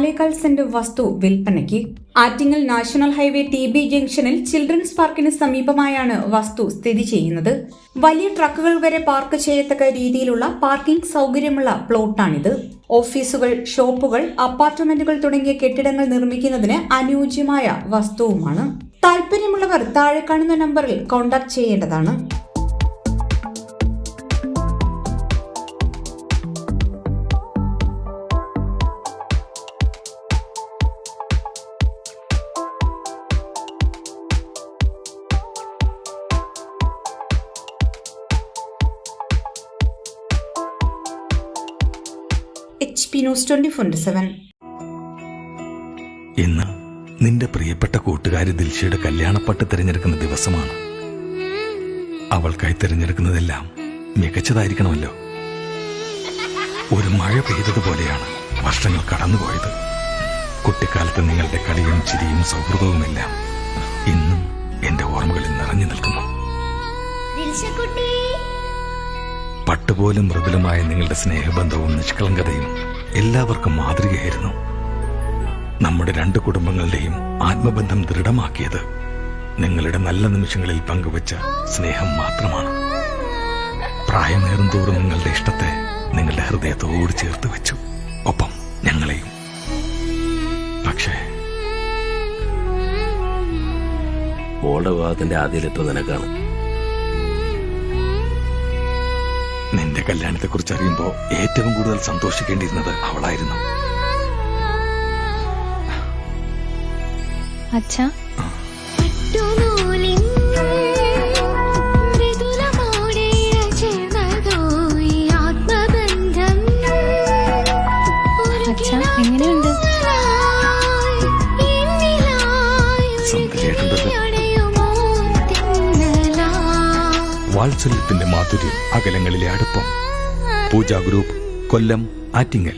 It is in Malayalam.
4.25 സെന്റ് വസ്തു വിൽപ്പനയ്ക്ക്. ആറ്റിങ്ങൽ നാഷണൽ ഹൈവേ TB ജംഗ്ഷനിൽ ചിൽഡ്രൻസ് പാർക്കിന് സമീപമായാണ് വസ്തു സ്ഥിതി ചെയ്യുന്നത്. വലിയ ട്രക്കുകൾ വരെ പാർക്ക് ചെയ്യത്തക്ക രീതിയിലുള്ള പാർക്കിംഗ് സൗകര്യമുള്ള പ്ലോട്ടാണിത്. ഓഫീസുകൾ, ഷോപ്പുകൾ, അപ്പാർട്ട്മെന്റുകൾ തുടങ്ങിയ കെട്ടിടങ്ങൾ നിർമ്മിക്കുന്നതിന് അനുയോജ്യമായ വസ്തുവുമാണ്. താല്പര്യമുള്ളവർ താഴെ കാണുന്ന നമ്പറിൽ കോൺടാക്ട് ചെയ്യേണ്ടതാണ്. HP News 24/7. ഇന്ന് നിന്റെ പ്രിയപ്പെട്ട കൂട്ടുകാരി ദിൽഷയുടെ കല്യാണപ്പട്ട് തിരഞ്ഞെടുക്കുന്ന ദിവസമാണ്. അവൾക്കായി തിരഞ്ഞെടുക്കുന്നതെല്ലാം മികച്ചതായിരിക്കണമല്ലോ. ഒരു മഴ പെയ്തതുപോലെയാണ് വർഷങ്ങൾ കടന്നുപോയത്. കുട്ടിക്കാലത്ത് നിങ്ങളുടെ കളിയും ചിരിയും സൗഹൃദവുമെല്ലാം ഇന്നും എന്റെ ഓർമ്മകളിൽ നിറഞ്ഞു നിൽക്കുന്നു. പട്ടുപോലും മൃദുലമായ നിങ്ങളുടെ സ്നേഹബന്ധവും നിഷ്കളങ്കതയും എല്ലാവർക്കും മാതൃകയായിരുന്നു. നമ്മുടെ 2 കുടുംബങ്ങളുടെയും ആത്മബന്ധം ദൃഢമാക്കിയത് നിങ്ങളുടെ നല്ല നിമിഷങ്ങളിൽ പങ്കുവച്ച സ്നേഹം മാത്രമാണ്. പ്രായമേറുന്തോറും നിങ്ങളുടെ ഇഷ്ടത്തെ നിങ്ങളുടെ ഹൃദയത്തോട് ചേർത്ത് വെച്ചു, ഒപ്പം ഞങ്ങളെയും. പക്ഷേ മോളുടെ വിവാഹത്തിന്റെ ആദ്യ ലെറ്റർ നിനക്കാണ്. നിന്റെ കല്യാണത്തെക്കുറിച്ച് അറിയുമ്പോൾ ഏറ്റവും കൂടുതൽ സന്തോഷിക്കേണ്ടിയിരുന്നത് അവളായിരുന്നു. അച്ഛാ, എങ്ങനെയുണ്ട്? വാത്സല്യത്തിന്റെ മാധുര്യം, അകലങ്ങളിലെ അടുപ്പം. പൂജ ഗ്രൂപ്പ്, കൊല്ലം, ആറ്റിങ്ങൽ.